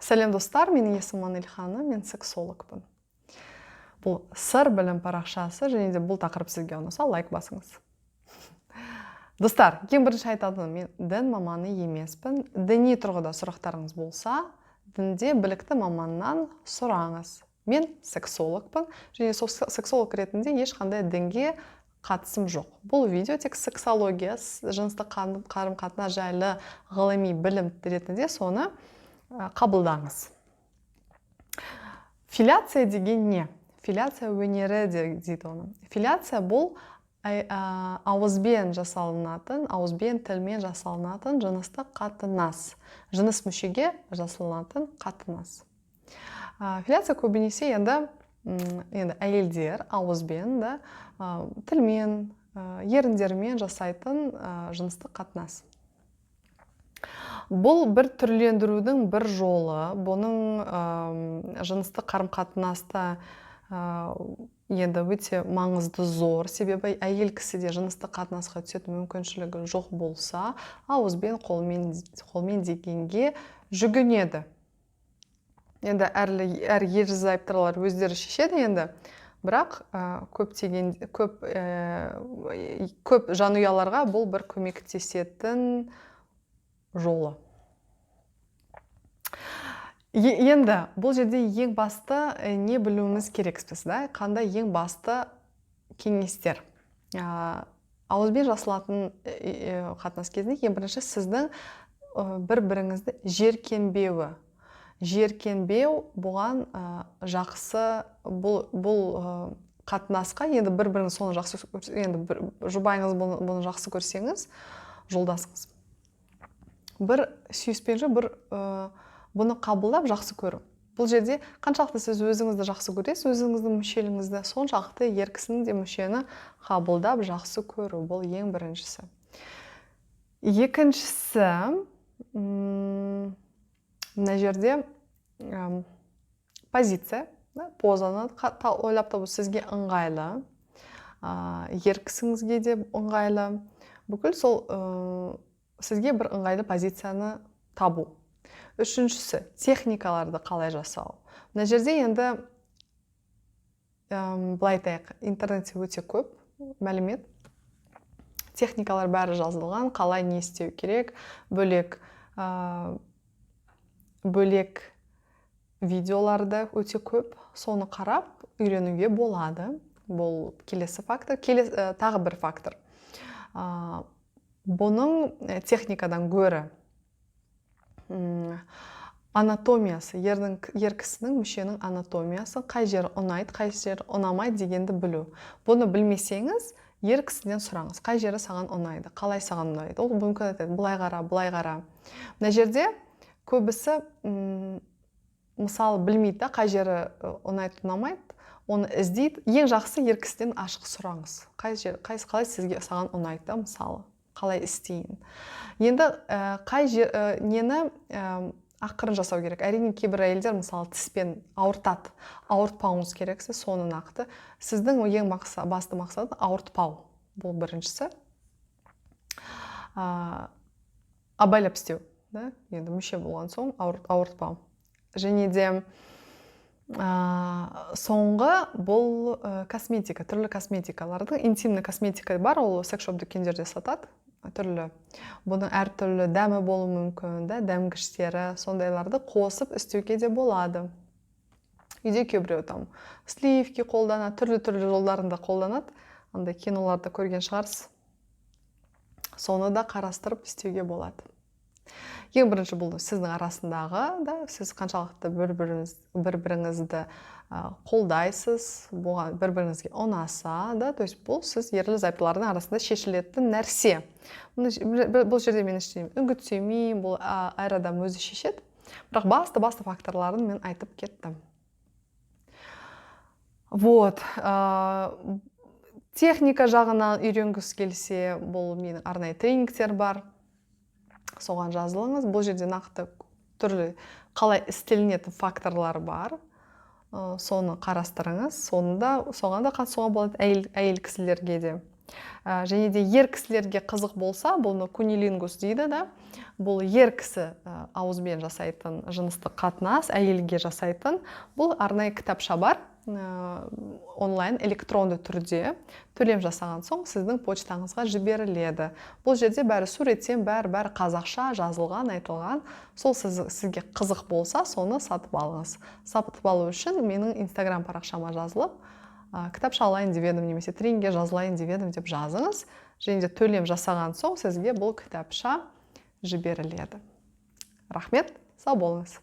Сәлем достар, менің есімім Илхана, мен сексологпын. Бұл сыр білім парақшасы, және де бұл тақырып сізге ұнаса, лайк басыңыз. Достар, ең бірінші айтатыным, мен дін маманы емеспін. Діни тұрғыда сұрақтарыңыз болса, дінде білікті маманнан сұраңыз. Мен сексологпын, және сексолог ретінде ешқандай дінге қатысым жоқ. Бұл видео тек сексология, жыныстық қарым-қатынас жайлы ғылыми білім ретінде соны қабылдаңыз. Филяция деген не? Филяция өнері дейді оны. Филяция бұл ауызбен жасалынатын, ауызбен тілмен жасалынатын жыныстық қатынас. Жыныс мүшеге жасалынатын қатынас. Филяция көбінесе енді әйелдер ауызбен, тілмен, еріндермен жасайтын жыныстық қатынас. Бұл бір түрлендірудің бір жолы. Бұның жыныстық қарым-қатынаста енді өте маңызды зор. Себебі әйел кісіде жыныстық қатынасқа түсетін мүмкіншілігі жоқ болса, ауызбен, қолмен дегенге жүгінеді. Енді әр ерлі-зайыптылар өздері шешеді енді. Бірақ көп жанұяларға бұл бір көмектесетін жолы. Енді бұл жерде ең басты не білуіміз керекпіз, қандай ең басты кеңестер. Ауызбен жасалатын қатынас кезінде ең бірінші сіздің бір-біріңізді жеркенбеуі. Жеркенбеу бұған жақсы, бұл қатынасқа енді бір-біріңіз соны жақсы көрсеңіз, енді жұбайыңыз бұны жақсы көрсеңіз, жолдасыңыз. Бір сүйіспенші, бір бұны қабылдап жақсы көру. Бұл жерде қаншалықты сіз өзіңізді жақсы көресіз, өзіңіздің мүшеліңізді, соншалықты ер кісінің де мүшені қабылдап жақсы көру. Бұл ең біріншісі. Екіншісі, мына жерде позиция, позаны ойлап табу сізге ыңғайлы, ер кісіңізге де ыңғайлы. Бүкіл сол сізге бір ыңғайлы позицияны табу. Үшіншісі, техникаларды қалай жасау. Мына жерде енді былай айтайық, интернетте өте көп мәлімет. Техникалар бәрі жазылған, қалай не істеу керек, бөлек видеоларды өте көп, соны қарап үйренуге болады. Бұл келесі фактор, тағы бір фактор. Бұның техникадан гөрі анатомиясы, ер кісінің мүшенің анатомиясы, қай жері ұнайды, қай жері ұнамайды дегенді білу. Бұны білмесеңіз, ер кісіден сұраңыз, қай жері саған ұнайды, қалай саған ұнайды. Ол мүмкін айтады, былай қара, былай қара. Мына жерде көбісі мысалы білмейді, қай жері ұнайды, ұнамайды, оны іздейді. Ең жақсы ер кісіден ашық сұраңыз. Қалай сізге саған ұнайды, мысалы, қалай істейін. Енді нені ақырын жасау керек. Әрине кейбір әйелдер мысалы тіспен ауыртады. Ауыртпауыңыз керексіз, соны нақты. Сіздің ең басты мақсаты ауыртпау. Бұл біріншісі. Абайлап істеу. Енді мүше болған соң ауыртпау. Және де соңғы бұл косметика, түрлі косметикалардың, интимный косметика бар, ол секс-шоп дүкендерде сатады. Түрлі. Бұның әртүрлі дәмі болуы мүмкін, дәмгіштері, сондайларды қосып істеуге де болады. Үйде кейбіреу сливки қолданады, түрлі жолдарында қолданады. Андай киноларда көрген шығарсыз. Соны да қарастырып істеуге болады. Ең бірінші бұл сіздің арасындағы, сіз қаншалықты бір-біріңізді қолдайсыз, бір-біріңізге ұнаса, то есть бұл сіз ерлі-зайыптылардың арасында шешілетін нәрсе. Бұл жерде мен үгіттемеймін, бұл әр адам өзі шешеді. Бірақ басты факторларын мен айтып кеттім. Техника жағынан үйренгісі келсе, бұл менің арнайы тренингтер бар. Соған жазылыңыз. Бұл жерде нақты түрлі қалай істелінетін факторлар бар. Соны қарастырыңыз. Соған да қатысуға болады әйел кісілерге де. Және де ер кісілерге қызық болса, бұны кунилингус дейді да. Бұл ер кісі ауызбен жасайтын жыныстық қатынас, әйелге жасайтын. Бұл арнайы кітапша бар, онлайн электронды түрде төлем жасаған соң сіздің почтаңызға жіберіледі. Бұл жерде бәрі суреттен, бәрі қазақша жазылған, айтылған. Сол сізге қызық болса, соны сатып алыңыз. Сатып алу үшін менің Instagram парақшама жазылып, кітапша алайын деп едім, немесе тренинге жазылайын деп едім деп жазыңыз. Және де төлем жасаған соң сізге бұл кітапша жіберіледі. Рахмет, сау болыңыз.